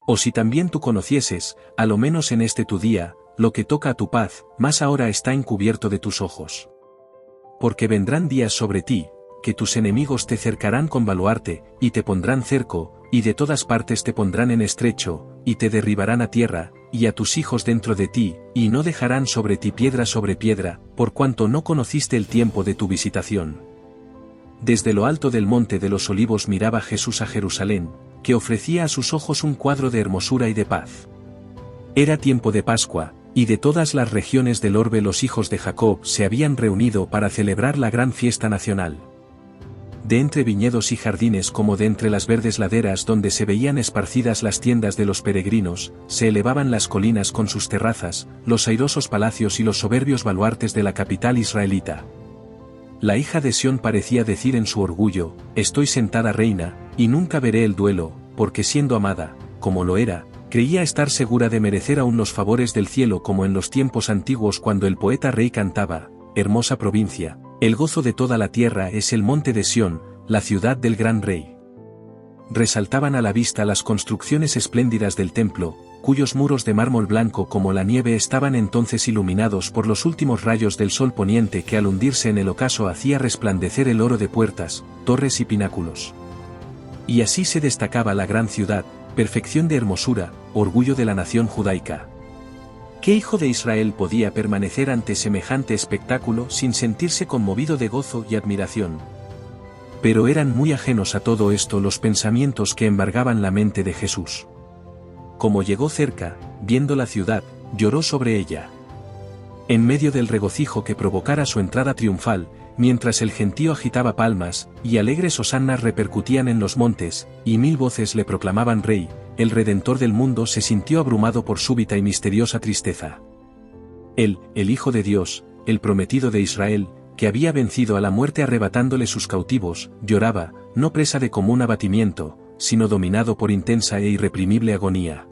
O si también tú conocieses, a lo menos en este tu día, lo que toca a tu paz, mas ahora está encubierto de tus ojos. Porque vendrán días sobre ti, que tus enemigos te cercarán con baluarte, y te pondrán cerco, y de todas partes te pondrán en estrecho, y te derribarán a tierra, y a tus hijos dentro de ti, y no dejarán sobre ti piedra sobre piedra, por cuanto no conociste el tiempo de tu visitación. Desde lo alto del monte de los olivos miraba Jesús a Jerusalén, que ofrecía a sus ojos un cuadro de hermosura y de paz. Era tiempo de Pascua, y de todas las regiones del orbe los hijos de Jacob se habían reunido para celebrar la gran fiesta nacional. De entre viñedos y jardines como de entre las verdes laderas donde se veían esparcidas las tiendas de los peregrinos, se elevaban las colinas con sus terrazas, los airosos palacios y los soberbios baluartes de la capital israelita. La hija de Sión parecía decir en su orgullo, estoy sentada reina, y nunca veré el duelo, porque siendo amada, como lo era, creía estar segura de merecer aún los favores del cielo como en los tiempos antiguos cuando el poeta rey cantaba, hermosa provincia, el gozo de toda la tierra es el monte de Sión, la ciudad del gran rey. Resaltaban a la vista las construcciones espléndidas del templo, cuyos muros de mármol blanco como la nieve estaban entonces iluminados por los últimos rayos del sol poniente que al hundirse en el ocaso hacía resplandecer el oro de puertas, torres y pináculos. Y así se destacaba la gran ciudad, perfección de hermosura, orgullo de la nación judaica. ¿Qué hijo de Israel podía permanecer ante semejante espectáculo sin sentirse conmovido de gozo y admiración? Pero eran muy ajenos a todo esto los pensamientos que embargaban la mente de Jesús. Como llegó cerca, viendo la ciudad, lloró sobre ella. En medio del regocijo que provocara su entrada triunfal, mientras el gentío agitaba palmas, y alegres hosannas repercutían en los montes, y 1000 voces le proclamaban rey, el Redentor del mundo se sintió abrumado por súbita y misteriosa tristeza. Él, el Hijo de Dios, el prometido de Israel, que había vencido a la muerte arrebatándole sus cautivos, lloraba, no presa de común abatimiento, sino dominado por intensa e irreprimible agonía.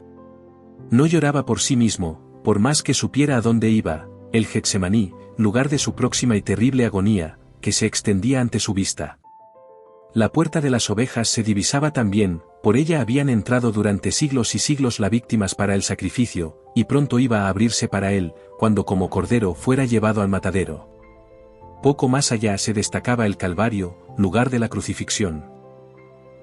No lloraba por sí mismo, por más que supiera a dónde iba, el Getsemaní, lugar de su próxima y terrible agonía, que se extendía ante su vista. La puerta de las ovejas se divisaba también, por ella habían entrado durante siglos y siglos las víctimas para el sacrificio, y pronto iba a abrirse para él, cuando como cordero fuera llevado al matadero. Poco más allá se destacaba el Calvario, lugar de la crucifixión.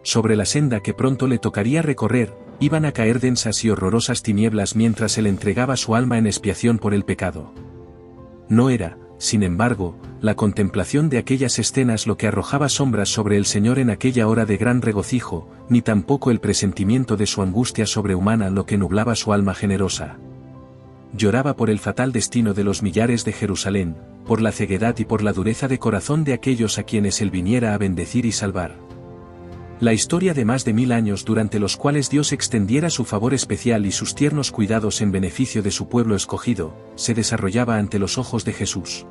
Sobre la senda que pronto le tocaría recorrer, iban a caer densas y horrorosas tinieblas mientras él entregaba su alma en expiación por el pecado. No era, sin embargo, la contemplación de aquellas escenas lo que arrojaba sombras sobre el Señor en aquella hora de gran regocijo, ni tampoco el presentimiento de su angustia sobrehumana lo que nublaba su alma generosa. Lloraba por el fatal destino de los millares de Jerusalén, por la ceguedad y por la dureza de corazón de aquellos a quienes él viniera a bendecir y salvar. La historia de más de 1000 años durante los cuales Dios extendiera su favor especial y sus tiernos cuidados en beneficio de su pueblo escogido, se desarrollaba ante los ojos de Jesús.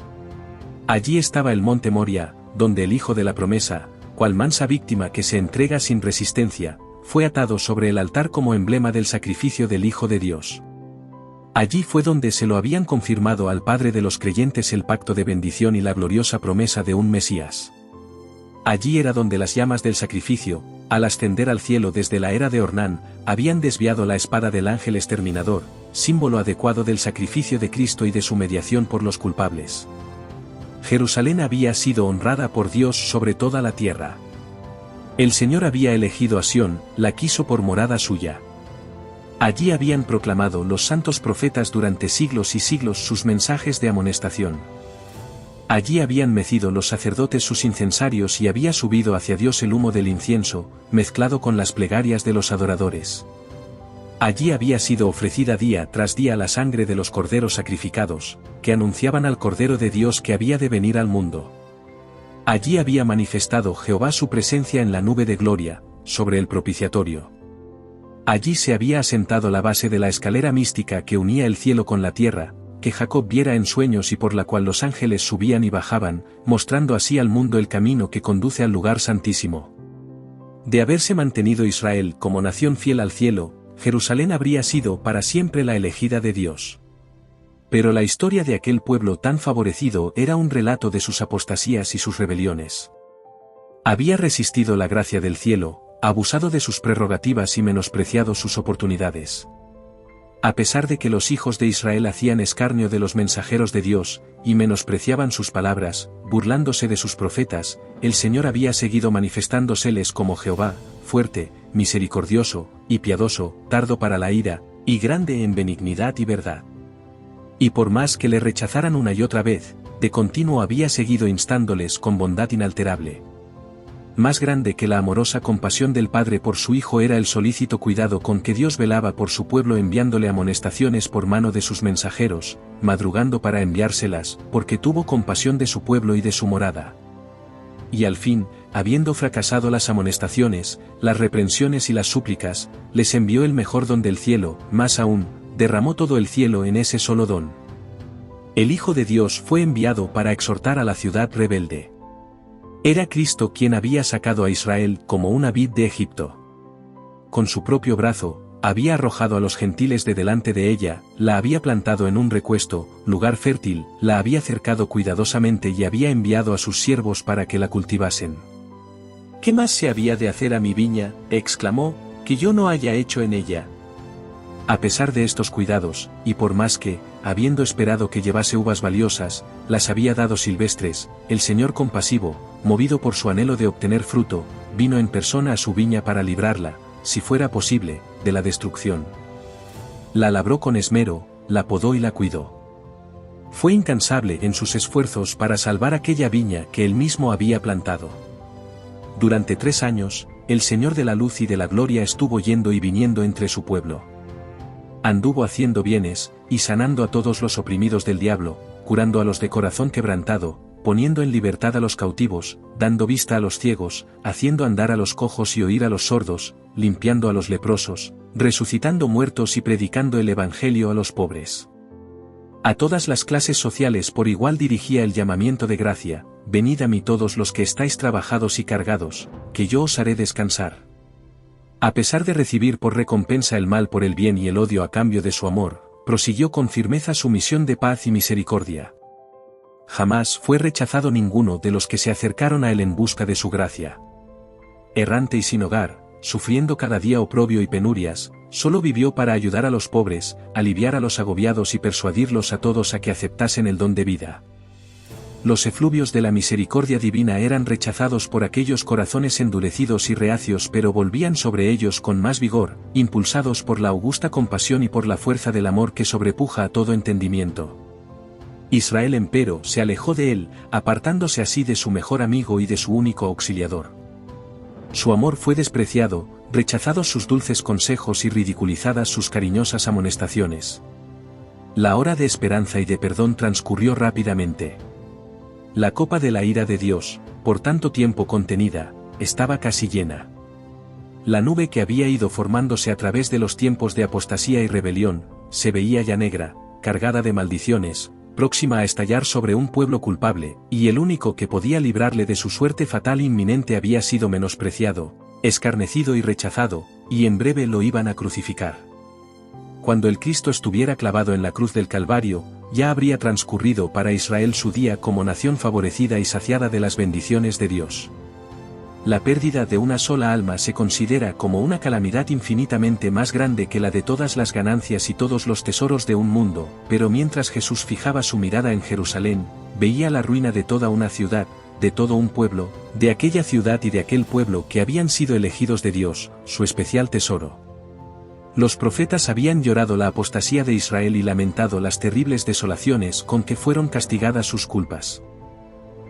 Allí estaba el monte Moria, donde el Hijo de la promesa, cual mansa víctima que se entrega sin resistencia, fue atado sobre el altar como emblema del sacrificio del Hijo de Dios. Allí fue donde se lo habían confirmado al Padre de los creyentes el pacto de bendición y la gloriosa promesa de un Mesías. Allí era donde las llamas del sacrificio, al ascender al cielo desde la era de Ornán, habían desviado la espada del ángel exterminador, símbolo adecuado del sacrificio de Cristo y de su mediación por los culpables. Jerusalén había sido honrada por Dios sobre toda la tierra. El Señor había elegido a Sión, la quiso por morada suya. Allí habían proclamado los santos profetas durante siglos y siglos sus mensajes de amonestación. Allí habían mecido los sacerdotes sus incensarios y había subido hacia Dios el humo del incienso, mezclado con las plegarias de los adoradores. Allí había sido ofrecida día tras día la sangre de los corderos sacrificados, que anunciaban al Cordero de Dios que había de venir al mundo. Allí había manifestado Jehová su presencia en la nube de gloria, sobre el propiciatorio. Allí se había asentado la base de la escalera mística que unía el cielo con la tierra, que Jacob viera en sueños y por la cual los ángeles subían y bajaban, mostrando así al mundo el camino que conduce al lugar santísimo. De haberse mantenido Israel como nación fiel al cielo, Jerusalén habría sido para siempre la elegida de Dios. Pero la historia de aquel pueblo tan favorecido era un relato de sus apostasías y sus rebeliones. Había resistido la gracia del cielo, abusado de sus prerrogativas y menospreciado sus oportunidades. A pesar de que los hijos de Israel hacían escarnio de los mensajeros de Dios, y menospreciaban sus palabras, burlándose de sus profetas, el Señor había seguido manifestándoseles como Jehová, fuerte, misericordioso, y piadoso, tardo para la ira, y grande en benignidad y verdad. Y por más que le rechazaran una y otra vez, de continuo había seguido instándoles con bondad inalterable. Más grande que la amorosa compasión del Padre por su Hijo era el solícito cuidado con que Dios velaba por su pueblo enviándole amonestaciones por mano de sus mensajeros, madrugando para enviárselas, porque tuvo compasión de su pueblo y de su morada. Y al fin, habiendo fracasado las amonestaciones, las reprensiones y las súplicas, les envió el mejor don del cielo, más aún, derramó todo el cielo en ese solo don. El Hijo de Dios fue enviado para exhortar a la ciudad rebelde. Era Cristo quien había sacado a Israel como una vid de Egipto. Con su propio brazo, había arrojado a los gentiles de delante de ella, la había plantado en un recuesto, lugar fértil, la había cercado cuidadosamente y había enviado a sus siervos para que la cultivasen. ¿Qué más se había de hacer a mi viña?, exclamó, que yo no haya hecho en ella. A pesar de estos cuidados, y por más que, habiendo esperado que llevase uvas valiosas, las había dado silvestres, el Señor compasivo, movido por su anhelo de obtener fruto, vino en persona a su viña para librarla, si fuera posible, de la destrucción. La labró con esmero, la podó y la cuidó. Fue incansable en sus esfuerzos para salvar aquella viña que él mismo había plantado. Durante 3 años, el Señor de la luz y de la gloria estuvo yendo y viniendo entre su pueblo. Anduvo haciendo bienes, y sanando a todos los oprimidos del diablo, curando a los de corazón quebrantado, poniendo en libertad a los cautivos, dando vista a los ciegos, haciendo andar a los cojos y oír a los sordos, limpiando a los leprosos, resucitando muertos y predicando el evangelio a los pobres. A todas las clases sociales por igual dirigía el llamamiento de gracia: venid a mí todos los que estáis trabajados y cargados, que yo os haré descansar. A pesar de recibir por recompensa el mal por el bien y el odio a cambio de su amor, prosiguió con firmeza su misión de paz y misericordia. Jamás fue rechazado ninguno de los que se acercaron a él en busca de su gracia. Errante y sin hogar, sufriendo cada día oprobio y penurias, solo vivió para ayudar a los pobres, aliviar a los agobiados y persuadirlos a todos a que aceptasen el don de vida. Los efluvios de la misericordia divina eran rechazados por aquellos corazones endurecidos y reacios, pero volvían sobre ellos con más vigor, impulsados por la augusta compasión y por la fuerza del amor que sobrepuja a todo entendimiento. Israel, empero, se alejó de él, apartándose así de su mejor amigo y de su único auxiliador. Su amor fue despreciado, rechazados sus dulces consejos y ridiculizadas sus cariñosas amonestaciones. La hora de esperanza y de perdón transcurrió rápidamente. La copa de la ira de Dios, por tanto tiempo contenida, estaba casi llena. La nube que había ido formándose a través de los tiempos de apostasía y rebelión, se veía ya negra, cargada de maldiciones, próxima a estallar sobre un pueblo culpable, y el único que podía librarle de su suerte fatal inminente había sido menospreciado, escarnecido y rechazado, y en breve lo iban a crucificar. Cuando el Cristo estuviera clavado en la cruz del Calvario, ya habría transcurrido para Israel su día como nación favorecida y saciada de las bendiciones de Dios. La pérdida de una sola alma se considera como una calamidad infinitamente más grande que la de todas las ganancias y todos los tesoros de un mundo, pero mientras Jesús fijaba su mirada en Jerusalén, veía la ruina de toda una ciudad, de todo un pueblo, de aquella ciudad y de aquel pueblo que habían sido elegidos de Dios, su especial tesoro. Los profetas habían llorado la apostasía de Israel y lamentado las terribles desolaciones con que fueron castigadas sus culpas.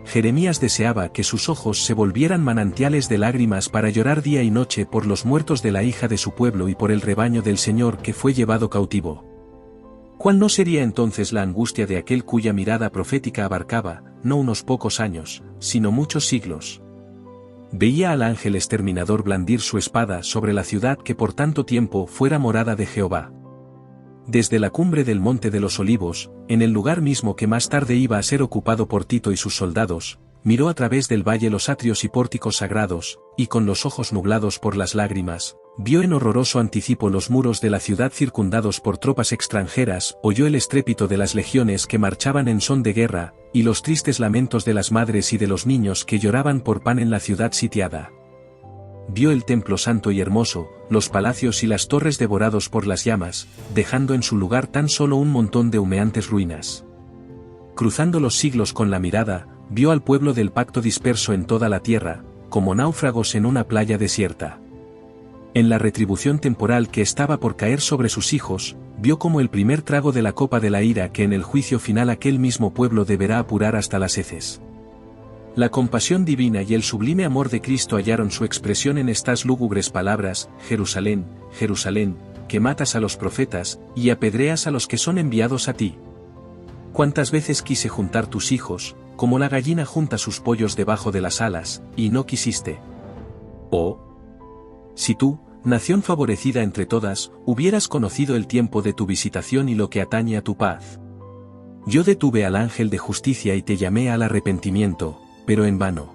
Jeremías deseaba que sus ojos se volvieran manantiales de lágrimas para llorar día y noche por los muertos de la hija de su pueblo y por el rebaño del Señor que fue llevado cautivo. ¿Cuál no sería entonces la angustia de aquel cuya mirada profética abarcaba, no unos pocos años, sino muchos siglos? Veía al ángel exterminador blandir su espada sobre la ciudad que por tanto tiempo fuera morada de Jehová. Desde la cumbre del Monte de los Olivos, en el lugar mismo que más tarde iba a ser ocupado por Tito y sus soldados, miró a través del valle los atrios y pórticos sagrados, y con los ojos nublados por las lágrimas, vio en horroroso anticipo los muros de la ciudad circundados por tropas extranjeras, oyó el estrépito de las legiones que marchaban en son de guerra, y los tristes lamentos de las madres y de los niños que lloraban por pan en la ciudad sitiada. vio el templo santo y hermoso, los palacios y las torres devorados por las llamas, dejando en su lugar tan solo un montón de humeantes ruinas. Cruzando los siglos con la mirada, vio al pueblo del pacto disperso en toda la tierra, como náufragos en una playa desierta. En la retribución temporal que estaba por caer sobre sus hijos, vio como el primer trago de la copa de la ira que en el juicio final aquel mismo pueblo deberá apurar hasta las heces. La compasión divina y el sublime amor de Cristo hallaron su expresión en estas lúgubres palabras: Jerusalén, Jerusalén, que matas a los profetas, y apedreas a los que son enviados a ti. Cuántas veces quise juntar tus hijos, como la gallina junta sus pollos debajo de las alas, y no quisiste. Oh, si tú, nación favorecida entre todas, hubieras conocido el tiempo de tu visitación y lo que atañe a tu paz. Yo detuve al ángel de justicia y te llamé al arrepentimiento, pero en vano.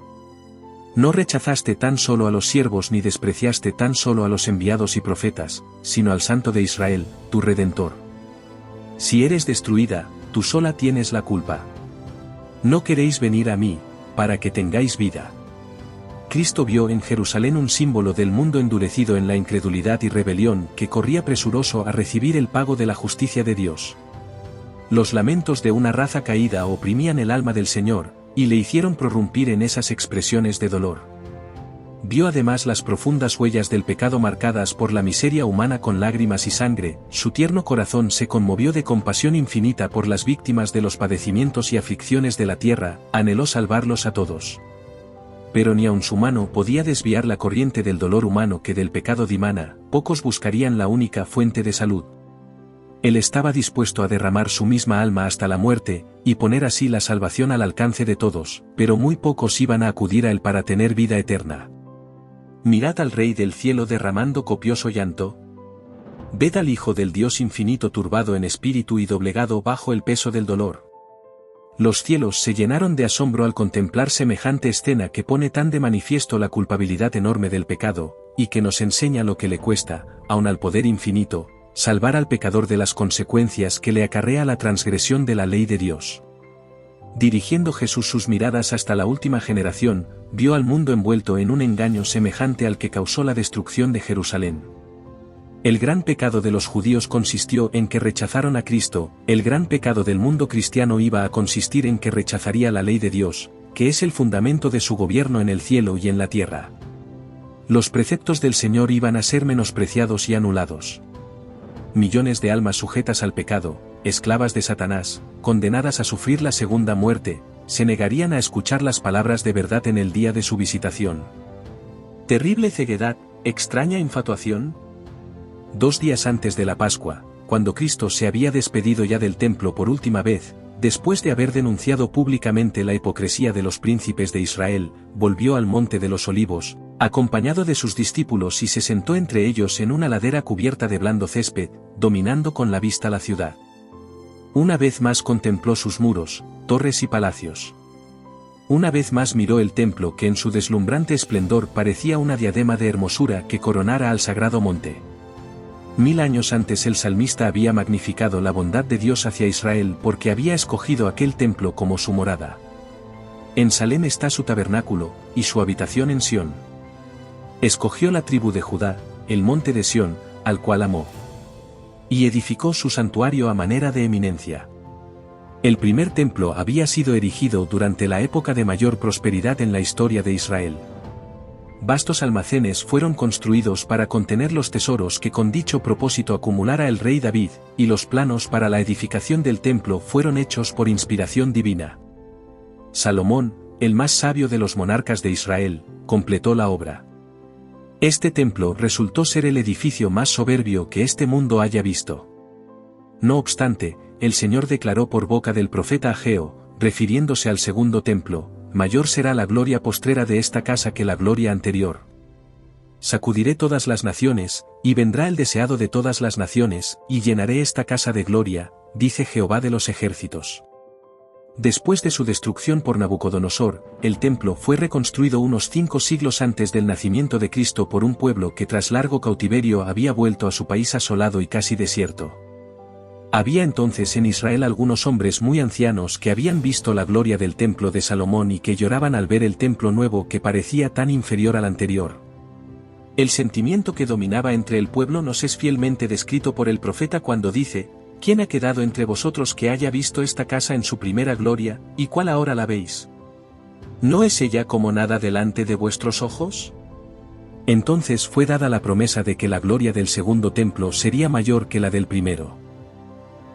No rechazaste tan solo a los siervos ni despreciaste tan solo a los enviados y profetas, sino al Santo de Israel, tu Redentor. Si eres destruida, tú sola tienes la culpa. No queréis venir a mí, para que tengáis vida. Cristo vio en Jerusalén un símbolo del mundo endurecido en la incredulidad y rebelión que corría presuroso a recibir el pago de la justicia de Dios. Los lamentos de una raza caída oprimían el alma del Señor, y le hicieron prorrumpir en esas expresiones de dolor. Vio además las profundas huellas del pecado marcadas por la miseria humana con lágrimas y sangre, su tierno corazón se conmovió de compasión infinita por las víctimas de los padecimientos y aflicciones de la tierra, anheló salvarlos a todos. Pero ni aun su mano podía desviar la corriente del dolor humano que del pecado dimana, pocos buscarían la única fuente de salud. Él estaba dispuesto a derramar su misma alma hasta la muerte, y poner así la salvación al alcance de todos, pero muy pocos iban a acudir a él para tener vida eterna. Mirad al Rey del cielo derramando copioso llanto. Ved al Hijo del Dios infinito turbado en espíritu y doblegado bajo el peso del dolor. Los cielos se llenaron de asombro al contemplar semejante escena que pone tan de manifiesto la culpabilidad enorme del pecado, y que nos enseña lo que le cuesta, aun al poder infinito, salvar al pecador de las consecuencias que le acarrea la transgresión de la ley de Dios. Dirigiendo Jesús sus miradas hasta la última generación, vio al mundo envuelto en un engaño semejante al que causó la destrucción de Jerusalén. El gran pecado de los judíos consistió en que rechazaron a Cristo, el gran pecado del mundo cristiano iba a consistir en que rechazaría la ley de Dios, que es el fundamento de su gobierno en el cielo y en la tierra. Los preceptos del Señor iban a ser menospreciados y anulados. Millones de almas sujetas al pecado, esclavas de Satanás, condenadas a sufrir la segunda muerte, se negarían a escuchar las palabras de verdad en el día de su visitación. Terrible ceguedad, extraña infatuación. 2 días antes de la Pascua, cuando Cristo se había despedido ya del templo por última vez, después de haber denunciado públicamente la hipocresía de los príncipes de Israel, volvió al monte de los Olivos, acompañado de sus discípulos y se sentó entre ellos en una ladera cubierta de blando césped, dominando con la vista la ciudad. Una vez más contempló sus muros, torres y palacios. Una vez más miró el templo que en su deslumbrante esplendor parecía una diadema de hermosura que coronara al sagrado monte. 1000 años antes el salmista había magnificado la bondad de Dios hacia Israel porque había escogido aquel templo como su morada. En Salem está su tabernáculo, y su habitación en Sión. Escogió la tribu de Judá, el monte de Sión, al cual amó. Y edificó su santuario a manera de eminencia. El primer templo había sido erigido durante la época de mayor prosperidad en la historia de Israel. Vastos almacenes fueron construidos para contener los tesoros que con dicho propósito acumulara el rey David, y los planos para la edificación del templo fueron hechos por inspiración divina. Salomón, el más sabio de los monarcas de Israel, completó la obra. Este templo resultó ser el edificio más soberbio que este mundo haya visto. No obstante, el Señor declaró por boca del profeta Ageo, refiriéndose al segundo templo: mayor será la gloria postrera de esta casa que la gloria anterior. Sacudiré todas las naciones, y vendrá el deseado de todas las naciones, y llenaré esta casa de gloria, dice Jehová de los ejércitos. Después de su destrucción por Nabucodonosor, el templo fue reconstruido unos 5 siglos antes del nacimiento de Cristo por un pueblo que tras largo cautiverio había vuelto a su país asolado y casi desierto. Había entonces en Israel algunos hombres muy ancianos que habían visto la gloria del templo de Salomón y que lloraban al ver el templo nuevo que parecía tan inferior al anterior. El sentimiento que dominaba entre el pueblo nos es fielmente descrito por el profeta cuando dice: ¿Quién ha quedado entre vosotros que haya visto esta casa en su primera gloria, y cuál ahora la veis? ¿No es ella como nada delante de vuestros ojos? Entonces fue dada la promesa de que la gloria del segundo templo sería mayor que la del primero.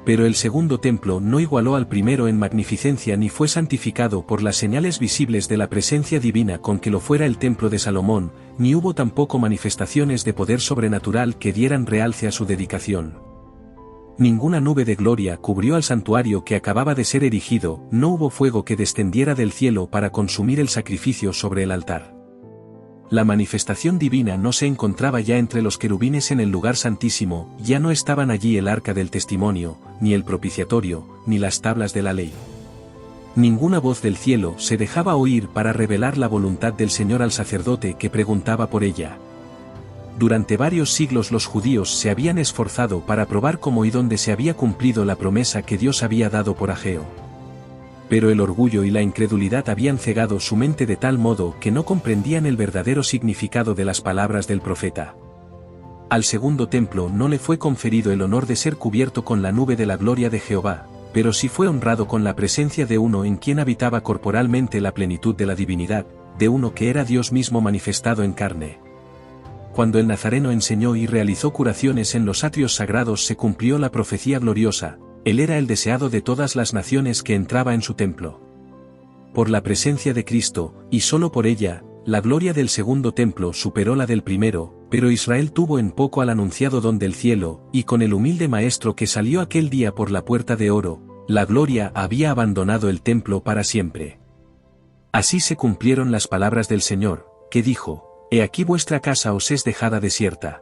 Pero el segundo templo no igualó al primero en magnificencia ni fue santificado por las señales visibles de la presencia divina con que lo fuera el templo de Salomón, ni hubo tampoco manifestaciones de poder sobrenatural que dieran realce a su dedicación. Ninguna nube de gloria cubrió al santuario que acababa de ser erigido, no hubo fuego que descendiera del cielo para consumir el sacrificio sobre el altar. La manifestación divina no se encontraba ya entre los querubines en el lugar santísimo, ya no estaban allí el arca del testimonio, ni el propiciatorio, ni las tablas de la ley. Ninguna voz del cielo se dejaba oír para revelar la voluntad del Señor al sacerdote que preguntaba por ella. Durante varios siglos los judíos se habían esforzado para probar cómo y dónde se había cumplido la promesa que Dios había dado por Ageo. Pero el orgullo y la incredulidad habían cegado su mente de tal modo que no comprendían el verdadero significado de las palabras del profeta. Al segundo templo no le fue conferido el honor de ser cubierto con la nube de la gloria de Jehová, pero sí fue honrado con la presencia de uno en quien habitaba corporalmente la plenitud de la divinidad, de uno que era Dios mismo manifestado en carne. Cuando el Nazareno enseñó y realizó curaciones en los atrios sagrados se cumplió la profecía gloriosa: él era el deseado de todas las naciones que entraba en su templo. Por la presencia de Cristo, y solo por ella, la gloria del segundo templo superó la del primero, pero Israel tuvo en poco al anunciado don del cielo, y con el humilde maestro que salió aquel día por la puerta de oro, la gloria había abandonado el templo para siempre. Así se cumplieron las palabras del Señor, que dijo: He aquí vuestra casa os es dejada desierta.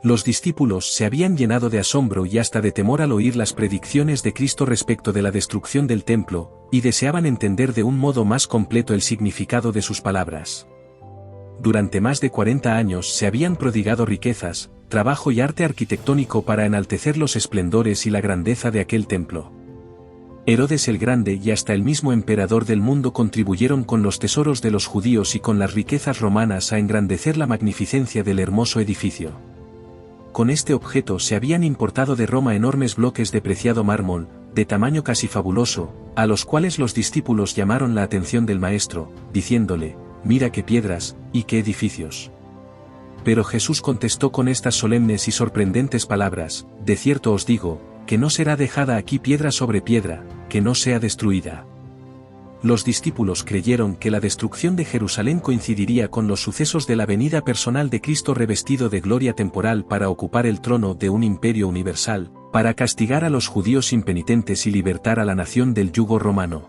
Los discípulos se habían llenado de asombro y hasta de temor al oír las predicciones de Cristo respecto de la destrucción del templo, y deseaban entender de un modo más completo el significado de sus palabras. Durante más de 40 años se habían prodigado riquezas, trabajo y arte arquitectónico para enaltecer los esplendores y la grandeza de aquel templo. Herodes el Grande y hasta el mismo emperador del mundo contribuyeron con los tesoros de los judíos y con las riquezas romanas a engrandecer la magnificencia del hermoso edificio. Con este objeto se habían importado de Roma enormes bloques de preciado mármol, de tamaño casi fabuloso, a los cuales los discípulos llamaron la atención del maestro, diciéndole: «Mira qué piedras, y qué edificios». Pero Jesús contestó con estas solemnes y sorprendentes palabras: «De cierto os digo, que no será dejada aquí piedra sobre piedra, que no sea destruida». Los discípulos creyeron que la destrucción de Jerusalén coincidiría con los sucesos de la venida personal de Cristo revestido de gloria temporal para ocupar el trono de un imperio universal, para castigar a los judíos impenitentes y libertar a la nación del yugo romano.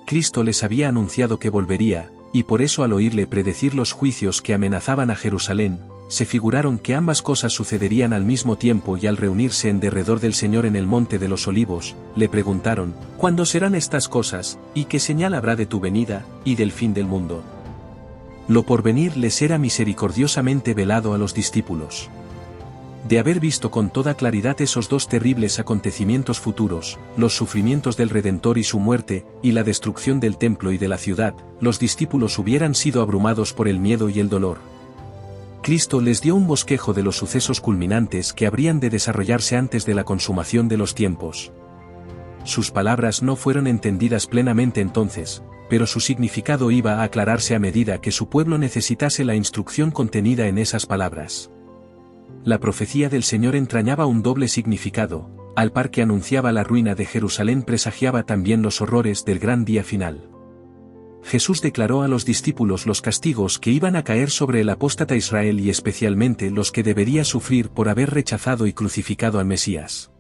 Cristo les había anunciado que volvería, y por eso al oírle predecir los juicios que amenazaban a Jerusalén, se figuraron que ambas cosas sucederían al mismo tiempo y al reunirse en derredor del Señor en el Monte de los Olivos, le preguntaron: «¿Cuándo serán estas cosas, y qué señal habrá de tu venida, y del fin del mundo?». Lo porvenir les era misericordiosamente velado a los discípulos. De haber visto con toda claridad esos dos terribles acontecimientos futuros, los sufrimientos del Redentor y su muerte, y la destrucción del templo y de la ciudad, los discípulos hubieran sido abrumados por el miedo y el dolor. Cristo les dio un bosquejo de los sucesos culminantes que habrían de desarrollarse antes de la consumación de los tiempos. Sus palabras no fueron entendidas plenamente entonces, pero su significado iba a aclararse a medida que su pueblo necesitase la instrucción contenida en esas palabras. La profecía del Señor entrañaba un doble significado: al par que anunciaba la ruina de Jerusalén presagiaba también los horrores del gran día final. Jesús declaró a los discípulos los castigos que iban a caer sobre el apóstata Israel y especialmente los que debería sufrir por haber rechazado y crucificado al Mesías.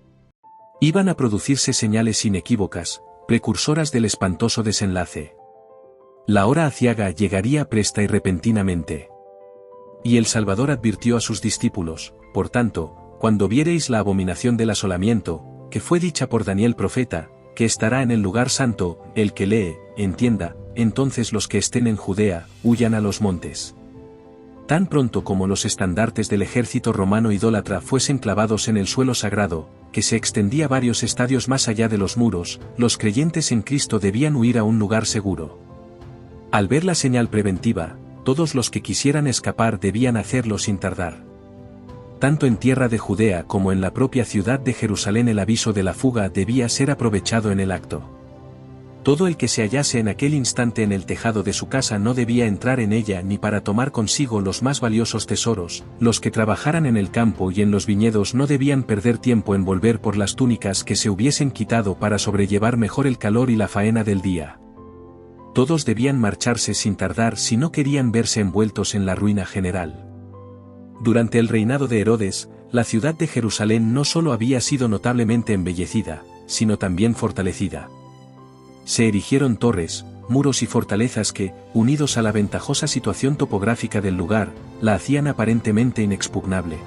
Iban a producirse señales inequívocas, precursoras del espantoso desenlace. La hora aciaga llegaría presta y repentinamente. Y el Salvador advirtió a sus discípulos: «Por tanto, cuando viereis la abominación del asolamiento, que fue dicha por Daniel profeta, que estará en el lugar santo, el que lee, entienda, entonces los que estén en Judea, huyan a los montes». Tan pronto como los estandartes del ejército romano idólatra fuesen clavados en el suelo sagrado, que se extendía varios estadios más allá de los muros, los creyentes en Cristo debían huir a un lugar seguro. Al ver la señal preventiva, todos los que quisieran escapar debían hacerlo sin tardar. Tanto en tierra de Judea como en la propia ciudad de Jerusalén el aviso de la fuga debía ser aprovechado en el acto. Todo el que se hallase en aquel instante en el tejado de su casa no debía entrar en ella ni para tomar consigo los más valiosos tesoros, los que trabajaran en el campo y en los viñedos no debían perder tiempo en volver por las túnicas que se hubiesen quitado para sobrellevar mejor el calor y la faena del día. Todos debían marcharse sin tardar si no querían verse envueltos en la ruina general. Durante el reinado de Herodes, la ciudad de Jerusalén no solo había sido notablemente embellecida, sino también fortalecida. Se erigieron torres, muros y fortalezas que, unidos a la ventajosa situación topográfica del lugar, la hacían aparentemente inexpugnable.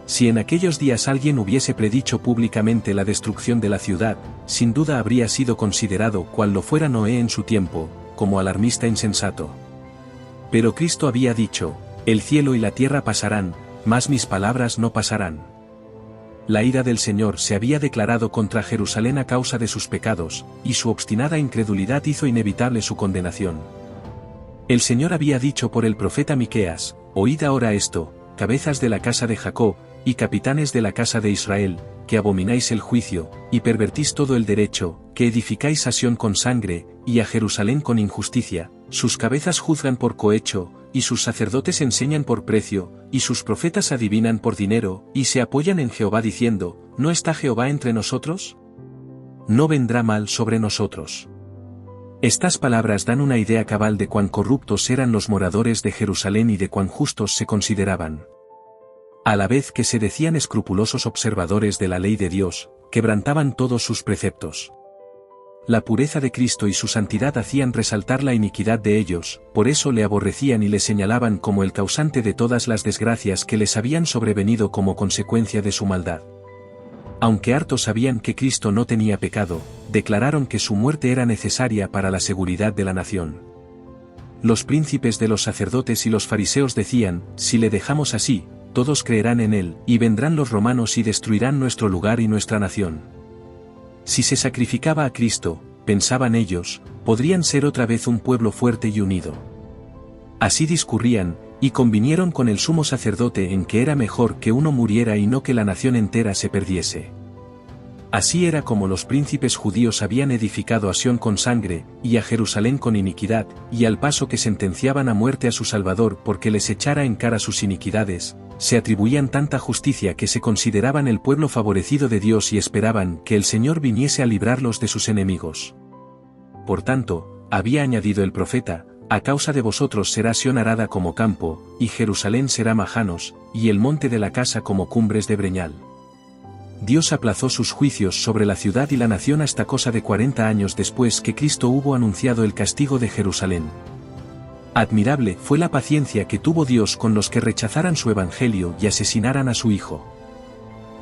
Si en aquellos días alguien hubiese predicho públicamente la destrucción de la ciudad, sin duda habría sido considerado, cual lo fuera Noé en su tiempo, como alarmista insensato. Pero Cristo había dicho: el cielo y la tierra pasarán, mas mis palabras no pasarán. La ira del Señor se había declarado contra Jerusalén a causa de sus pecados, y su obstinada incredulidad hizo inevitable su condenación. El Señor había dicho por el profeta Miqueas: oíd ahora esto, cabezas de la casa de Jacob, y capitanes de la casa de Israel, que abomináis el juicio, y pervertís todo el derecho, que edificáis a Sión con sangre, y a Jerusalén con injusticia, sus cabezas juzgan por cohecho, y sus sacerdotes enseñan por precio, y sus profetas adivinan por dinero, y se apoyan en Jehová diciendo: ¿no está Jehová entre nosotros? No vendrá mal sobre nosotros. Estas palabras dan una idea cabal de cuán corruptos eran los moradores de Jerusalén y de cuán justos se consideraban. A la vez que se decían escrupulosos observadores de la ley de Dios, quebrantaban todos sus preceptos. La pureza de Cristo y su santidad hacían resaltar la iniquidad de ellos, por eso le aborrecían y le señalaban como el causante de todas las desgracias que les habían sobrevenido como consecuencia de su maldad. Aunque hartos sabían que Cristo no tenía pecado, declararon que su muerte era necesaria para la seguridad de la nación. Los príncipes de los sacerdotes y los fariseos decían: si le dejamos así, todos creerán en él, y vendrán los romanos y destruirán nuestro lugar y nuestra nación. Si se sacrificaba a Cristo, pensaban ellos, podrían ser otra vez un pueblo fuerte y unido. Así discurrían, y convinieron con el sumo sacerdote en que era mejor que uno muriera y no que la nación entera se perdiese. Así era como los príncipes judíos habían edificado a Sión con sangre, y a Jerusalén con iniquidad, y al paso que sentenciaban a muerte a su Salvador porque les echara en cara sus iniquidades, se atribuían tanta justicia que se consideraban el pueblo favorecido de Dios y esperaban que el Señor viniese a librarlos de sus enemigos. Por tanto, había añadido el profeta: a causa de vosotros será Sión arada como campo, y Jerusalén será majanos, y el monte de la casa como cumbres de breñal. Dios aplazó sus juicios sobre la ciudad y la nación hasta cosa de 40 años después que Cristo hubo anunciado el castigo de Jerusalén. Admirable fue la paciencia que tuvo Dios con los que rechazaran su evangelio y asesinaran a su Hijo.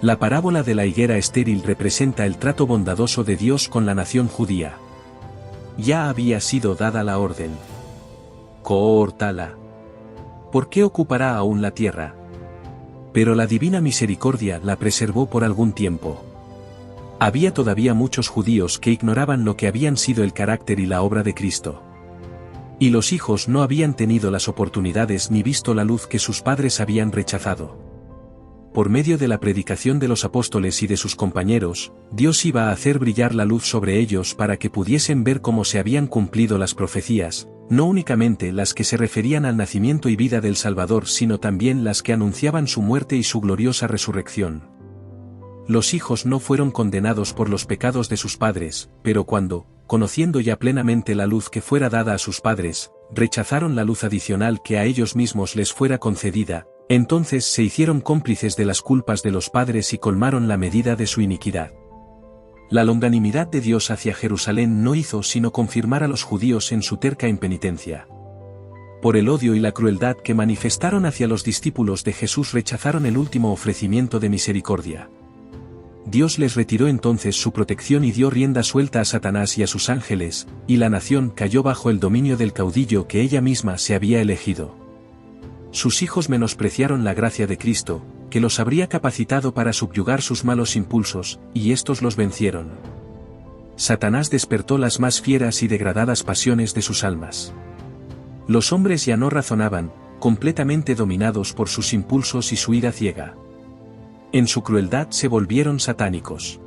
La parábola de la higuera estéril representa el trato bondadoso de Dios con la nación judía. Ya había sido dada la orden: córtala. ¿Por qué ocupará aún la tierra? Pero la divina misericordia la preservó por algún tiempo. Había todavía muchos judíos que ignoraban lo que habían sido el carácter y la obra de Cristo. Y los hijos no habían tenido las oportunidades ni visto la luz que sus padres habían rechazado. Por medio de la predicación de los apóstoles y de sus compañeros, Dios iba a hacer brillar la luz sobre ellos para que pudiesen ver cómo se habían cumplido las profecías, no únicamente las que se referían al nacimiento y vida del Salvador, sino también las que anunciaban su muerte y su gloriosa resurrección. Los hijos no fueron condenados por los pecados de sus padres, pero cuando, conociendo ya plenamente la luz que fuera dada a sus padres, rechazaron la luz adicional que a ellos mismos les fuera concedida, entonces se hicieron cómplices de las culpas de los padres y colmaron la medida de su iniquidad. La longanimidad de Dios hacia Jerusalén no hizo sino confirmar a los judíos en su terca impenitencia. Por el odio y la crueldad que manifestaron hacia los discípulos de Jesús rechazaron el último ofrecimiento de misericordia. Dios les retiró entonces su protección y dio rienda suelta a Satanás y a sus ángeles, y la nación cayó bajo el dominio del caudillo que ella misma se había elegido. Sus hijos menospreciaron la gracia de Cristo, que los habría capacitado para subyugar sus malos impulsos, y éstos los vencieron. Satanás despertó las más fieras y degradadas pasiones de sus almas. Los hombres ya no razonaban, completamente dominados por sus impulsos y su ira ciega. En su crueldad se volvieron satánicos.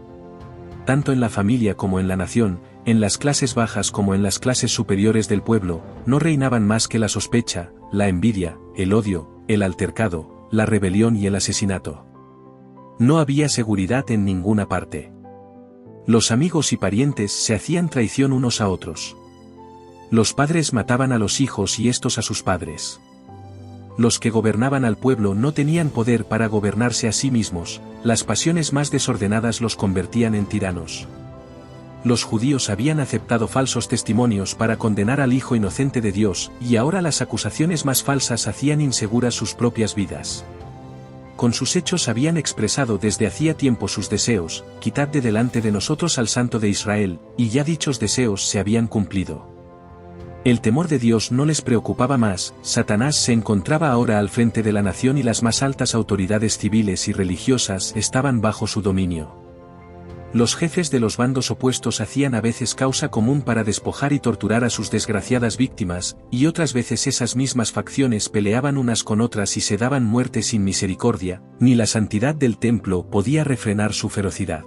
Tanto en la familia como en la nación, en las clases bajas como en las clases superiores del pueblo, no reinaban más que la sospecha, la envidia, el odio, el altercado, la rebelión y el asesinato. No había seguridad en ninguna parte. Los amigos y parientes se hacían traición unos a otros. Los padres mataban a los hijos y estos a sus padres. Los que gobernaban al pueblo no tenían poder para gobernarse a sí mismos, las pasiones más desordenadas los convertían en tiranos. Los judíos habían aceptado falsos testimonios para condenar al Hijo inocente de Dios, y ahora las acusaciones más falsas hacían inseguras sus propias vidas. Con sus hechos habían expresado desde hacía tiempo sus deseos: quitad de delante de nosotros al Santo de Israel, y ya dichos deseos se habían cumplido. El temor de Dios no les preocupaba más. Satanás se encontraba ahora al frente de la nación y las más altas autoridades civiles y religiosas estaban bajo su dominio. Los jefes de los bandos opuestos hacían a veces causa común para despojar y torturar a sus desgraciadas víctimas, y otras veces esas mismas facciones peleaban unas con otras y se daban muerte sin misericordia, ni la santidad del templo podía refrenar su ferocidad.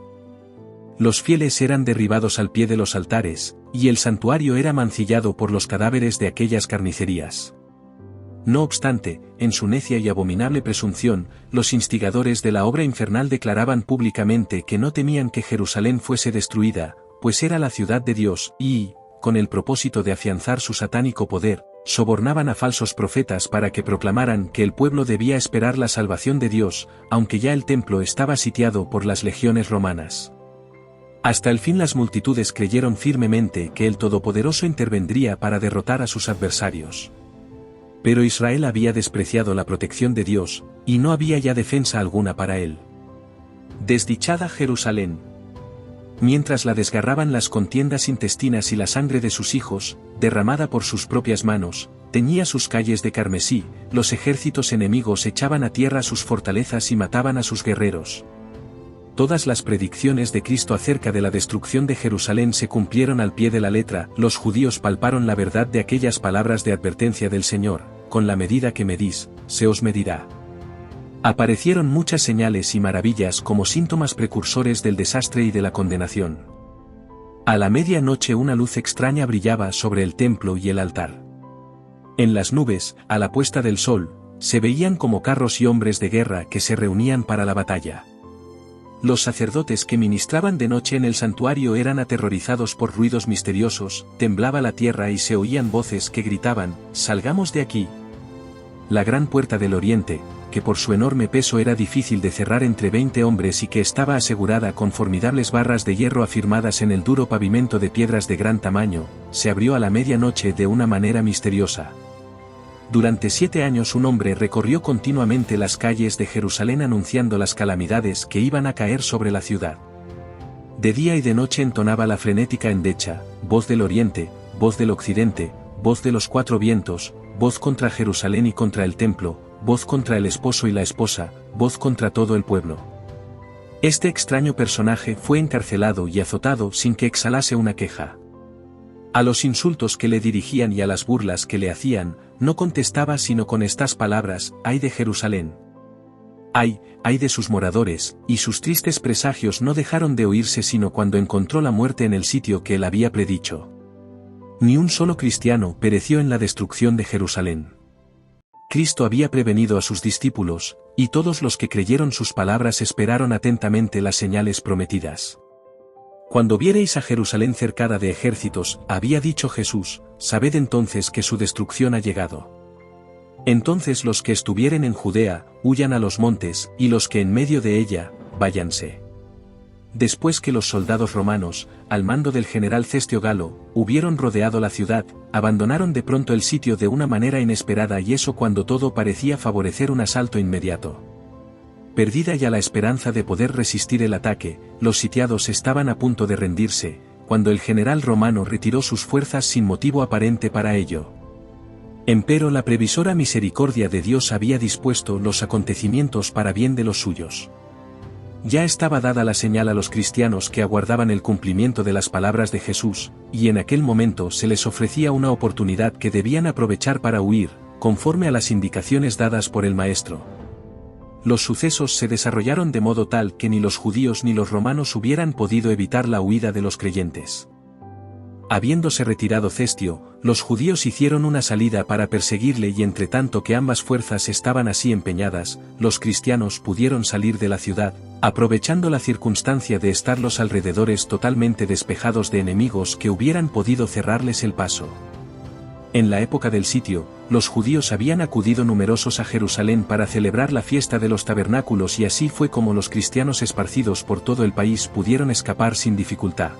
Los fieles eran derribados al pie de los altares, y el santuario era mancillado por los cadáveres de aquellas carnicerías. No obstante, en su necia y abominable presunción, los instigadores de la obra infernal declaraban públicamente que no temían que Jerusalén fuese destruida, pues era la ciudad de Dios, y, con el propósito de afianzar su satánico poder, sobornaban a falsos profetas para que proclamaran que el pueblo debía esperar la salvación de Dios, aunque ya el templo estaba sitiado por las legiones romanas. Hasta el fin las multitudes creyeron firmemente que el Todopoderoso intervendría para derrotar a sus adversarios. Pero Israel había despreciado la protección de Dios, y no había ya defensa alguna para él. Desdichada Jerusalén. Mientras la desgarraban las contiendas intestinas y la sangre de sus hijos, derramada por sus propias manos, teñía sus calles de carmesí, los ejércitos enemigos echaban a tierra sus fortalezas y mataban a sus guerreros. Todas las predicciones de Cristo acerca de la destrucción de Jerusalén se cumplieron al pie de la letra. Los judíos palparon la verdad de aquellas palabras de advertencia del Señor: con la medida que medís, se os medirá. Aparecieron muchas señales y maravillas como síntomas precursores del desastre y de la condenación. A la medianoche una luz extraña brillaba sobre el templo y el altar. En las nubes, a la puesta del sol, se veían como carros y hombres de guerra que se reunían para la batalla. Los sacerdotes que ministraban de noche en el santuario eran aterrorizados por ruidos misteriosos, temblaba la tierra y se oían voces que gritaban: «¡Salgamos de aquí!». La gran puerta del oriente, que por su enorme peso era difícil de cerrar entre 20 hombres y que estaba asegurada con formidables barras de hierro afirmadas en el duro pavimento de piedras de gran tamaño, se abrió a la medianoche de una manera misteriosa. Durante 7 años un hombre recorrió continuamente las calles de Jerusalén anunciando las calamidades que iban a caer sobre la ciudad. De día y de noche entonaba la frenética endecha: voz del oriente, voz del occidente, voz de los 4 vientos, voz contra Jerusalén y contra el templo, voz contra el esposo y la esposa, voz contra todo el pueblo. Este extraño personaje fue encarcelado y azotado sin que exhalase una queja. A los insultos que le dirigían y a las burlas que le hacían, no contestaba sino con estas palabras: «¡Ay de Jerusalén! ¡Ay, ay de sus moradores!», y sus tristes presagios no dejaron de oírse sino cuando encontró la muerte en el sitio que él había predicho. Ni un solo cristiano pereció en la destrucción de Jerusalén. Cristo había prevenido a sus discípulos, y todos los que creyeron sus palabras esperaron atentamente las señales prometidas. «Cuando viereis a Jerusalén cercada de ejércitos», había dicho Jesús, «sabed entonces que su destrucción ha llegado. Entonces los que estuvieren en Judea, huyan a los montes, y los que en medio de ella, váyanse». Después que los soldados romanos, al mando del general Cestio Galo, hubieron rodeado la ciudad, abandonaron de pronto el sitio de una manera inesperada, y eso cuando todo parecía favorecer un asalto inmediato. Perdida ya la esperanza de poder resistir el ataque, los sitiados estaban a punto de rendirse, cuando el general romano retiró sus fuerzas sin motivo aparente para ello. Empero la previsora misericordia de Dios había dispuesto los acontecimientos para bien de los suyos. Ya estaba dada la señal a los cristianos que aguardaban el cumplimiento de las palabras de Jesús, y en aquel momento se les ofrecía una oportunidad que debían aprovechar para huir, conforme a las indicaciones dadas por el Maestro. Los sucesos se desarrollaron de modo tal que ni los judíos ni los romanos hubieran podido evitar la huida de los creyentes. Habiéndose retirado Cestio, los judíos hicieron una salida para perseguirle y entre tanto que ambas fuerzas estaban así empeñadas, los cristianos pudieron salir de la ciudad, aprovechando la circunstancia de estar los alrededores totalmente despejados de enemigos que hubieran podido cerrarles el paso. En la época del sitio, los judíos habían acudido numerosos a Jerusalén para celebrar la fiesta de los tabernáculos y así fue como los cristianos esparcidos por todo el país pudieron escapar sin dificultad.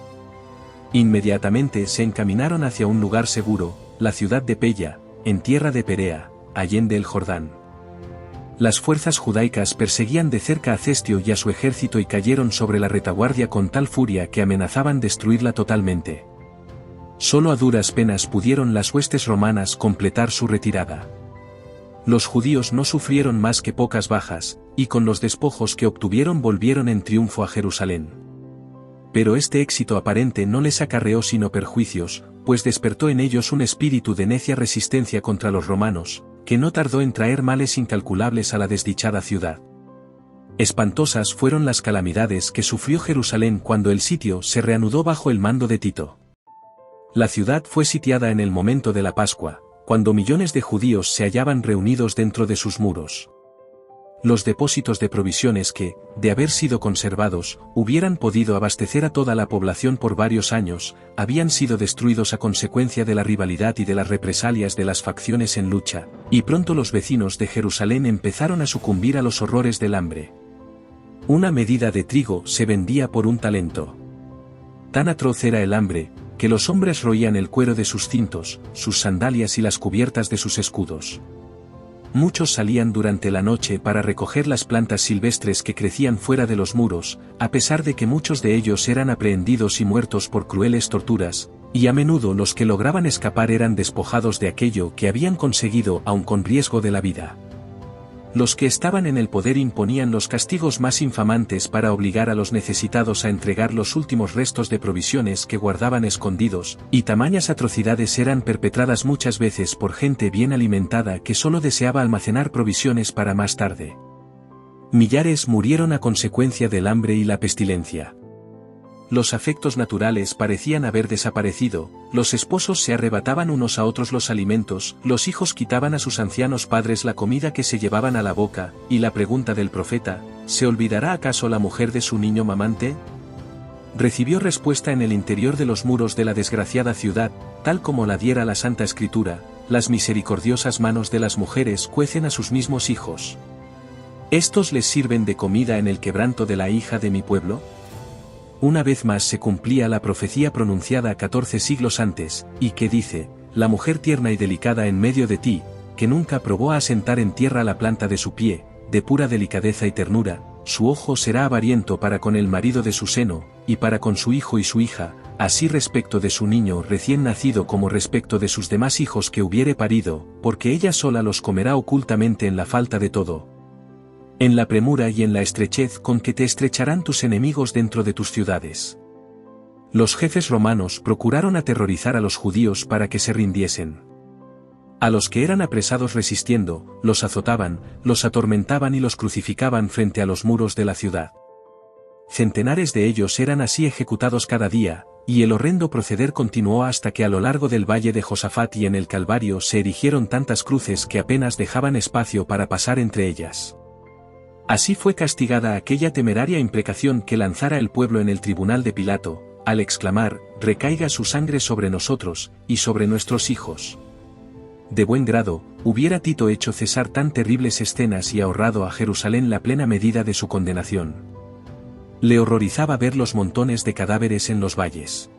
Inmediatamente se encaminaron hacia un lugar seguro, la ciudad de Pella, en tierra de Perea, allende el Jordán. Las fuerzas judaicas perseguían de cerca a Cestio y a su ejército y cayeron sobre la retaguardia con tal furia que amenazaban destruirla totalmente. Solo a duras penas pudieron las huestes romanas completar su retirada. Los judíos no sufrieron más que pocas bajas, y con los despojos que obtuvieron volvieron en triunfo a Jerusalén. Pero este éxito aparente no les acarreó sino perjuicios, pues despertó en ellos un espíritu de necia resistencia contra los romanos, que no tardó en traer males incalculables a la desdichada ciudad. Espantosas fueron las calamidades que sufrió Jerusalén cuando el sitio se reanudó bajo el mando de Tito. La ciudad fue sitiada en el momento de la Pascua, cuando millones de judíos se hallaban reunidos dentro de sus muros. Los depósitos de provisiones que, de haber sido conservados, hubieran podido abastecer a toda la población por varios años, habían sido destruidos a consecuencia de la rivalidad y de las represalias de las facciones en lucha, y pronto los vecinos de Jerusalén empezaron a sucumbir a los horrores del hambre. Una medida de trigo se vendía por un talento. Tan atroz era el hambre, que los hombres roían el cuero de sus cintos, sus sandalias y las cubiertas de sus escudos. Muchos salían durante la noche para recoger las plantas silvestres que crecían fuera de los muros, a pesar de que muchos de ellos eran aprehendidos y muertos por crueles torturas, y a menudo los que lograban escapar eran despojados de aquello que habían conseguido aun con riesgo de la vida. Los que estaban en el poder imponían los castigos más infamantes para obligar a los necesitados a entregar los últimos restos de provisiones que guardaban escondidos, y tamañas atrocidades eran perpetradas muchas veces por gente bien alimentada que solo deseaba almacenar provisiones para más tarde. Millares murieron a consecuencia del hambre y la pestilencia. Los afectos naturales parecían haber desaparecido, los esposos se arrebataban unos a otros los alimentos, los hijos quitaban a sus ancianos padres la comida que se llevaban a la boca, y la pregunta del profeta, ¿se olvidará acaso la mujer de su niño mamante? Recibió respuesta en el interior de los muros de la desgraciada ciudad, tal como la diera la Santa Escritura, las misericordiosas manos de las mujeres cuecen a sus mismos hijos. ¿Estos les sirven de comida en el quebranto de la hija de mi pueblo? Una vez más se cumplía la profecía pronunciada 14 siglos antes, y que dice, la mujer tierna y delicada en medio de ti, que nunca probó a asentar en tierra la planta de su pie, de pura delicadeza y ternura, su ojo será avariento para con el marido de su seno, y para con su hijo y su hija, así respecto de su niño recién nacido como respecto de sus demás hijos que hubiere parido, porque ella sola los comerá ocultamente en la falta de todo. En la premura y en la estrechez con que te estrecharán tus enemigos dentro de tus ciudades. Los jefes romanos procuraron aterrorizar a los judíos para que se rindiesen. A los que eran apresados resistiendo, los azotaban, los atormentaban y los crucificaban frente a los muros de la ciudad. Centenares de ellos eran así ejecutados cada día, y el horrendo proceder continuó hasta que a lo largo del valle de Josafat y en el Calvario se erigieron tantas cruces que apenas dejaban espacio para pasar entre ellas. Así fue castigada aquella temeraria imprecación que lanzara el pueblo en el tribunal de Pilato, al exclamar, recaiga su sangre sobre nosotros, y sobre nuestros hijos. De buen grado, hubiera Tito hecho cesar tan terribles escenas y ahorrado a Jerusalén la plena medida de su condenación. Le horrorizaba ver los montones de cadáveres en los valles.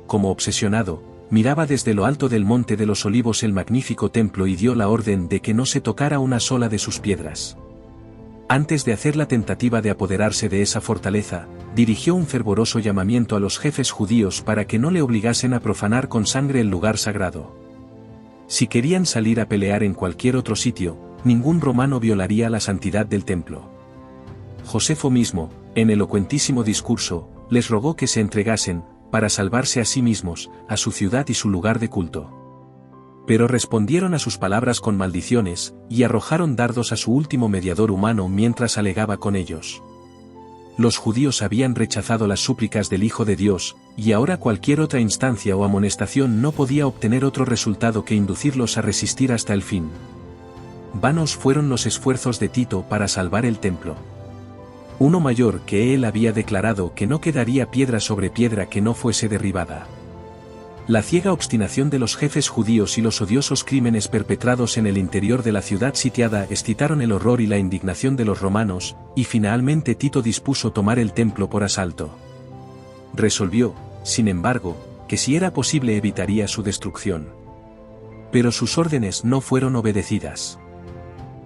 Como obsesionado, miraba desde lo alto del monte de los Olivos el magnífico templo y dio la orden de que no se tocara una sola de sus piedras. Antes de hacer la tentativa de apoderarse de esa fortaleza, dirigió un fervoroso llamamiento a los jefes judíos para que no le obligasen a profanar con sangre el lugar sagrado. Si querían salir a pelear en cualquier otro sitio, ningún romano violaría la santidad del templo. Josefo mismo, En elocuentísimo discurso, les rogó que se entregasen, para salvarse a sí mismos, a su ciudad y su lugar de culto. Pero respondieron a sus palabras con maldiciones, y arrojaron dardos a su último mediador humano mientras alegaba con ellos. Los judíos habían rechazado las súplicas del Hijo de Dios, y ahora cualquier otra instancia o amonestación no podía obtener otro resultado que inducirlos a resistir hasta el fin. Vanos fueron los esfuerzos de Tito para salvar el templo. Uno mayor que él había declarado que no quedaría piedra sobre piedra que no fuese derribada. La ciega obstinación de los jefes judíos y los odiosos crímenes perpetrados en el interior de la ciudad sitiada excitaron el horror y la indignación de los romanos, y finalmente Tito dispuso tomar el templo por asalto. Resolvió, sin embargo, que si era posible evitaría su destrucción. Pero sus órdenes no fueron obedecidas.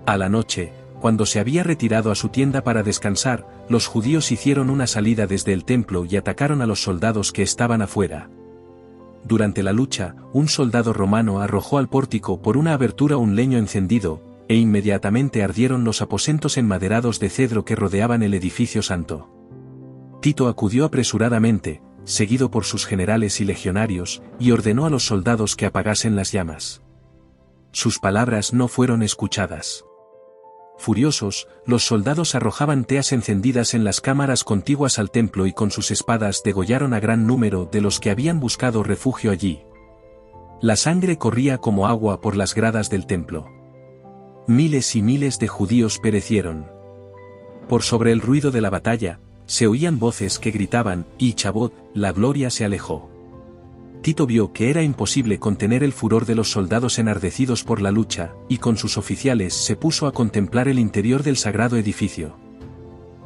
A la noche, cuando se había retirado a su tienda para descansar, los judíos hicieron una salida desde el templo y atacaron a los soldados que estaban afuera. Durante la lucha, un soldado romano arrojó al pórtico por una abertura un leño encendido, e inmediatamente ardieron los aposentos enmaderados de cedro que rodeaban el edificio santo. Tito acudió apresuradamente, seguido por sus generales y legionarios, y ordenó a los soldados que apagasen las llamas. Sus palabras no fueron escuchadas. Furiosos, los soldados arrojaban teas encendidas en las cámaras contiguas al templo y con sus espadas degollaron a gran número de los que habían buscado refugio allí. La sangre corría como agua por las gradas del templo. Miles y miles de judíos perecieron. Por sobre el ruido de la batalla, se oían voces que gritaban, y Chabot, la gloria se alejó. Tito vio que era imposible contener el furor de los soldados enardecidos por la lucha, y con sus oficiales se puso a contemplar el interior del sagrado edificio.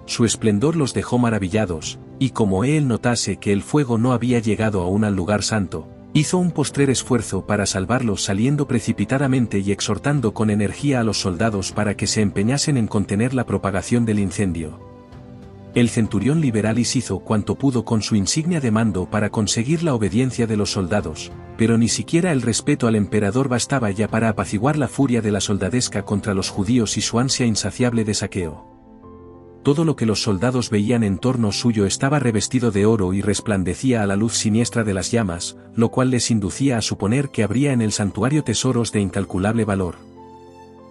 Su esplendor los dejó maravillados, y como él notase que el fuego no había llegado aún al lugar santo, hizo un postrer esfuerzo para salvarlos saliendo precipitadamente y exhortando con energía a los soldados para que se empeñasen en contener la propagación del incendio. El centurión Liberalis hizo cuanto pudo con su insignia de mando para conseguir la obediencia de los soldados, pero ni siquiera el respeto al emperador bastaba ya para apaciguar la furia de la soldadesca contra los judíos y su ansia insaciable de saqueo. Todo lo que los soldados veían en torno suyo estaba revestido de oro y resplandecía a la luz siniestra de las llamas, lo cual les inducía a suponer que habría en el santuario tesoros de incalculable valor.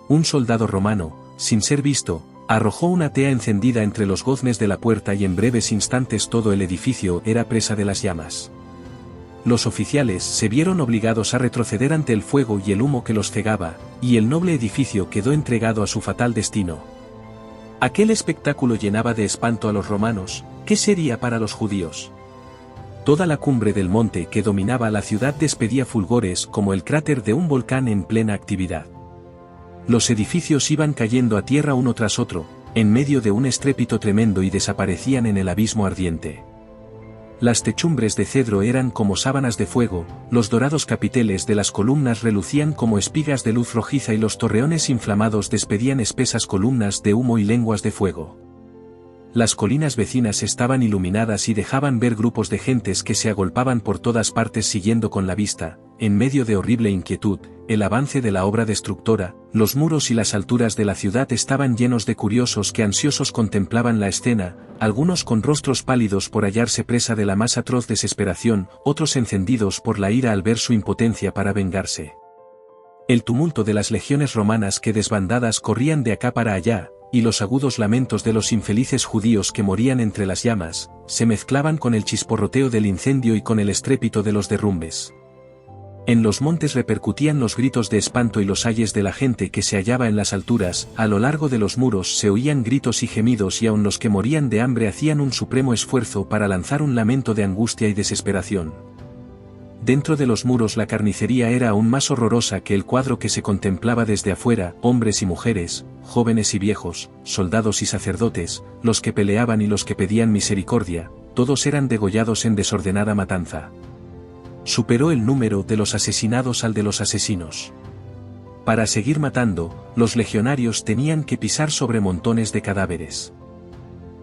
Un soldado romano, sin ser visto, arrojó una tea encendida entre los goznes de la puerta y en breves instantes todo el edificio era presa de las llamas. Los oficiales se vieron obligados a retroceder ante el fuego y el humo que los cegaba, y el noble edificio quedó entregado a su fatal destino. Aquel espectáculo llenaba de espanto a los romanos. ¿Qué sería para los judíos? Toda la cumbre del monte que dominaba la ciudad despedía fulgores como el cráter de un volcán en plena actividad. Los edificios iban cayendo a tierra uno tras otro, en medio de un estrépito tremendo y desaparecían en el abismo ardiente. Las techumbres de cedro eran como sábanas de fuego, los dorados capiteles de las columnas relucían como espigas de luz rojiza y los torreones inflamados despedían espesas columnas de humo y lenguas de fuego. Las colinas vecinas estaban iluminadas y dejaban ver grupos de gentes que se agolpaban por todas partes siguiendo con la vista, en medio de horrible inquietud, el avance de la obra destructora. Los muros y las alturas de la ciudad estaban llenos de curiosos que ansiosos contemplaban la escena, algunos con rostros pálidos por hallarse presa de la más atroz desesperación, otros encendidos por la ira al ver su impotencia para vengarse. El tumulto de las legiones romanas que desbandadas corrían de acá para allá, y los agudos lamentos de los infelices judíos que morían entre las llamas, se mezclaban con el chisporroteo del incendio y con el estrépito de los derrumbes. En los montes repercutían los gritos de espanto y los ayes de la gente que se hallaba en las alturas, a lo largo de los muros se oían gritos y gemidos y aun los que morían de hambre hacían un supremo esfuerzo para lanzar un lamento de angustia y desesperación. Dentro de los muros la carnicería era aún más horrorosa que el cuadro que se contemplaba desde afuera, hombres y mujeres, jóvenes y viejos, soldados y sacerdotes, los que peleaban y los que pedían misericordia, todos eran degollados en desordenada matanza. Superó el número de los asesinados al de los asesinos. Para seguir matando, los legionarios tenían que pisar sobre montones de cadáveres.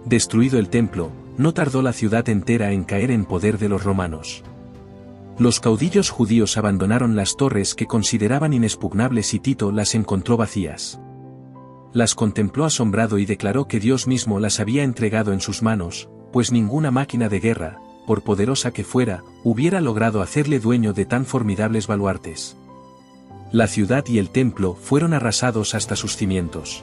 Destruido el templo, no tardó la ciudad entera en caer en poder de los romanos. Los caudillos judíos abandonaron las torres que consideraban inexpugnables y Tito las encontró vacías. Las contempló asombrado y declaró que Dios mismo las había entregado en sus manos, pues ninguna máquina de guerra, por poderosa que fuera, hubiera logrado hacerle dueño de tan formidables baluartes. La ciudad y el templo fueron arrasados hasta sus cimientos.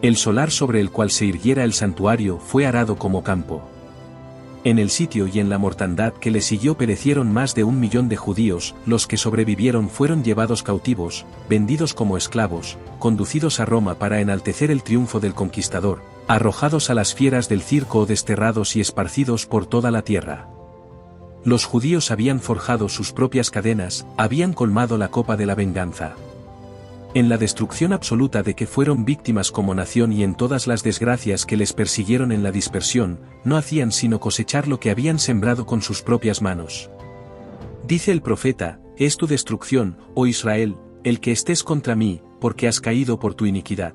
El solar sobre el cual se irguiera el santuario fue arado como campo. En el sitio y en la mortandad que le siguió perecieron más de 1 millón de judíos, los que sobrevivieron fueron llevados cautivos, vendidos como esclavos, conducidos a Roma para enaltecer el triunfo del conquistador, arrojados a las fieras del circo o desterrados y esparcidos por toda la tierra. Los judíos habían forjado sus propias cadenas, habían colmado la copa de la venganza. En la destrucción absoluta de que fueron víctimas como nación y en todas las desgracias que les persiguieron en la dispersión, no hacían sino cosechar lo que habían sembrado con sus propias manos. Dice el profeta: es tu destrucción, oh Israel, el que estés contra mí, porque has caído por tu iniquidad.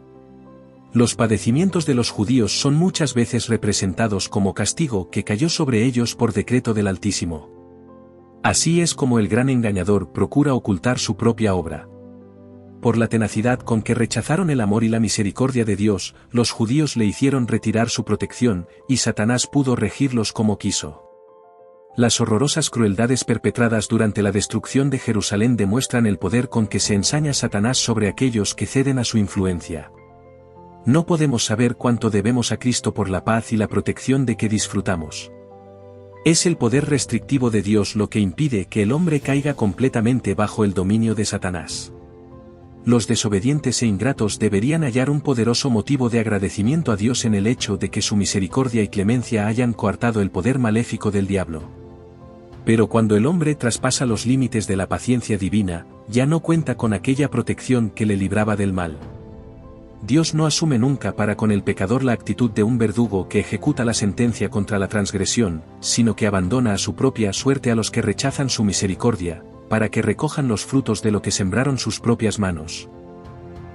Los padecimientos de los judíos son muchas veces representados como castigo que cayó sobre ellos por decreto del Altísimo. Así es como el gran engañador procura ocultar su propia obra. Por la tenacidad con que rechazaron el amor y la misericordia de Dios, los judíos le hicieron retirar su protección, y Satanás pudo regirlos como quiso. Las horrorosas crueldades perpetradas durante la destrucción de Jerusalén demuestran el poder con que se ensaña Satanás sobre aquellos que ceden a su influencia. No podemos saber cuánto debemos a Cristo por la paz y la protección de que disfrutamos. Es el poder restrictivo de Dios lo que impide que el hombre caiga completamente bajo el dominio de Satanás. Los desobedientes e ingratos deberían hallar un poderoso motivo de agradecimiento a Dios en el hecho de que su misericordia y clemencia hayan coartado el poder maléfico del diablo. Pero cuando el hombre traspasa los límites de la paciencia divina, ya no cuenta con aquella protección que le libraba del mal. Dios no asume nunca para con el pecador la actitud de un verdugo que ejecuta la sentencia contra la transgresión, sino que abandona a su propia suerte a los que rechazan su misericordia, para que recojan los frutos de lo que sembraron sus propias manos.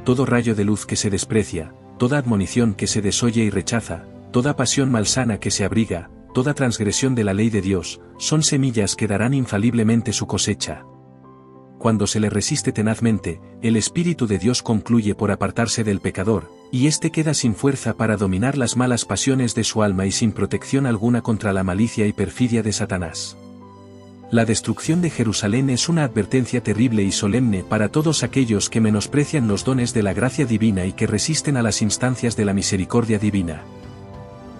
Todo rayo de luz que se desprecia, toda admonición que se desoye y rechaza, toda pasión malsana que se abriga, toda transgresión de la ley de Dios, son semillas que darán infaliblemente su cosecha. Cuando se le resiste tenazmente, el Espíritu de Dios concluye por apartarse del pecador, y éste queda sin fuerza para dominar las malas pasiones de su alma y sin protección alguna contra la malicia y perfidia de Satanás. La destrucción de Jerusalén es una advertencia terrible y solemne para todos aquellos que menosprecian los dones de la gracia divina y que resisten a las instancias de la misericordia divina.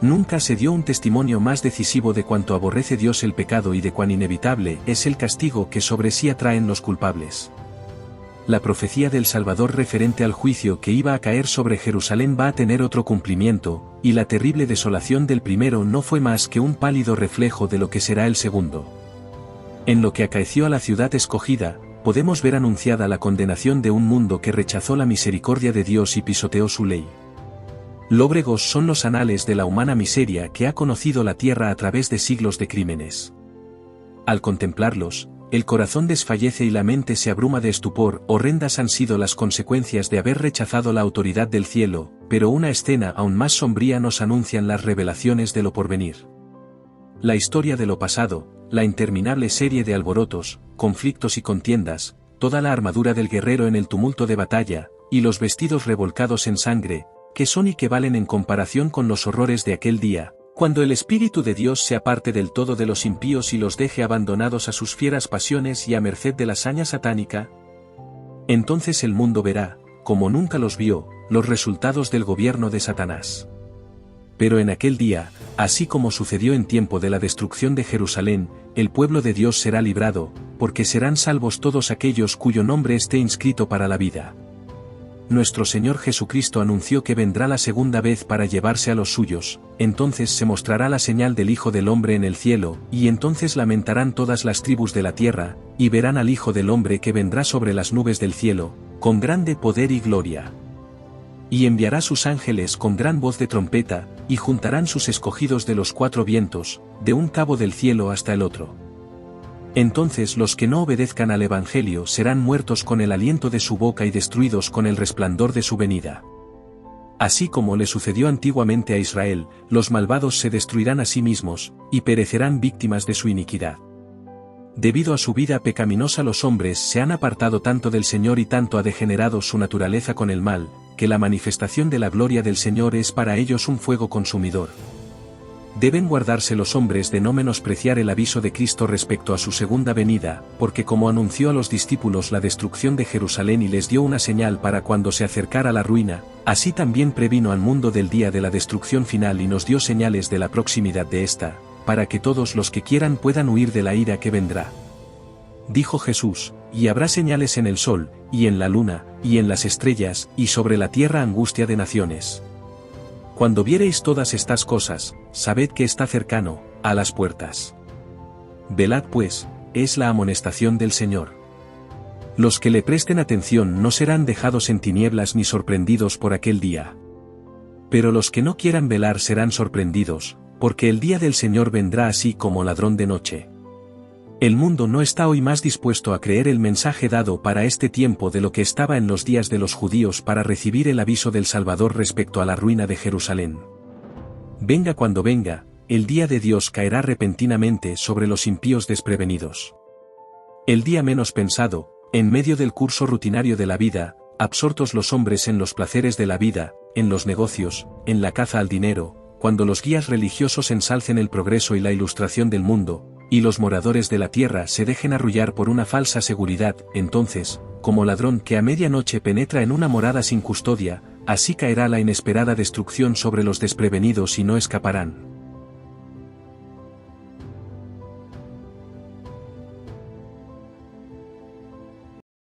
Nunca se dio un testimonio más decisivo de cuánto aborrece Dios el pecado y de cuán inevitable es el castigo que sobre sí atraen los culpables. La profecía del Salvador referente al juicio que iba a caer sobre Jerusalén va a tener otro cumplimiento, y la terrible desolación del primero no fue más que un pálido reflejo de lo que será el segundo. En lo que acaeció a la ciudad escogida, podemos ver anunciada la condenación de un mundo que rechazó la misericordia de Dios y pisoteó su ley. Lóbregos son los anales de la humana miseria que ha conocido la tierra a través de siglos de crímenes. Al contemplarlos, el corazón desfallece y la mente se abruma de estupor. Horrendas han sido las consecuencias de haber rechazado la autoridad del cielo, pero una escena aún más sombría nos anuncian las revelaciones de lo porvenir. La historia de lo pasado, la interminable serie de alborotos, conflictos y contiendas, toda la armadura del guerrero en el tumulto de batalla, y los vestidos revolcados en sangre, que son y que valen en comparación con los horrores de aquel día, cuando el Espíritu de Dios se aparte del todo de los impíos y los deje abandonados a sus fieras pasiones y a merced de la saña satánica. Entonces el mundo verá, como nunca los vio, los resultados del gobierno de Satanás. Pero en aquel día, así como sucedió en tiempo de la destrucción de Jerusalén, el pueblo de Dios será librado, porque serán salvos todos aquellos cuyo nombre esté inscrito para la vida. Nuestro Señor Jesucristo anunció que vendrá la segunda vez para llevarse a los suyos, entonces se mostrará la señal del Hijo del Hombre en el cielo, y entonces lamentarán todas las tribus de la tierra, y verán al Hijo del Hombre que vendrá sobre las nubes del cielo, con grande poder y gloria. Y enviará sus ángeles con gran voz de trompeta, y juntarán sus escogidos de los 4 vientos, de un cabo del cielo hasta el otro. Entonces los que no obedezcan al Evangelio serán muertos con el aliento de su boca y destruidos con el resplandor de su venida. Así como le sucedió antiguamente a Israel, los malvados se destruirán a sí mismos, y perecerán víctimas de su iniquidad. Debido a su vida pecaminosa los hombres se han apartado tanto del Señor y tanto ha degenerado su naturaleza con el mal, que la manifestación de la gloria del Señor es para ellos un fuego consumidor. Deben guardarse los hombres de no menospreciar el aviso de Cristo respecto a su segunda venida, porque como anunció a los discípulos la destrucción de Jerusalén y les dio una señal para cuando se acercara la ruina, así también previno al mundo del día de la destrucción final y nos dio señales de la proximidad de esta, para que todos los que quieran puedan huir de la ira que vendrá. Dijo Jesús, y habrá señales en el sol, y en la luna, y en las estrellas, y sobre la tierra angustia de naciones. Cuando viereis todas estas cosas, sabed que está cercano, a las puertas. Velad pues, es la amonestación del Señor. Los que le presten atención no serán dejados en tinieblas ni sorprendidos por aquel día. Pero los que no quieran velar serán sorprendidos, porque el día del Señor vendrá así como ladrón de noche. El mundo no está hoy más dispuesto a creer el mensaje dado para este tiempo de lo que estaba en los días de los judíos para recibir el aviso del Salvador respecto a la ruina de Jerusalén. Venga cuando venga, el día de Dios caerá repentinamente sobre los impíos desprevenidos. El día menos pensado, en medio del curso rutinario de la vida, absortos los hombres en los placeres de la vida, en los negocios, en la caza al dinero, cuando los guías religiosos ensalcen el progreso y la ilustración del mundo, y los moradores de la tierra se dejen arrullar por una falsa seguridad, entonces, como ladrón que a medianoche penetra en una morada sin custodia, así caerá la inesperada destrucción sobre los desprevenidos y no escaparán.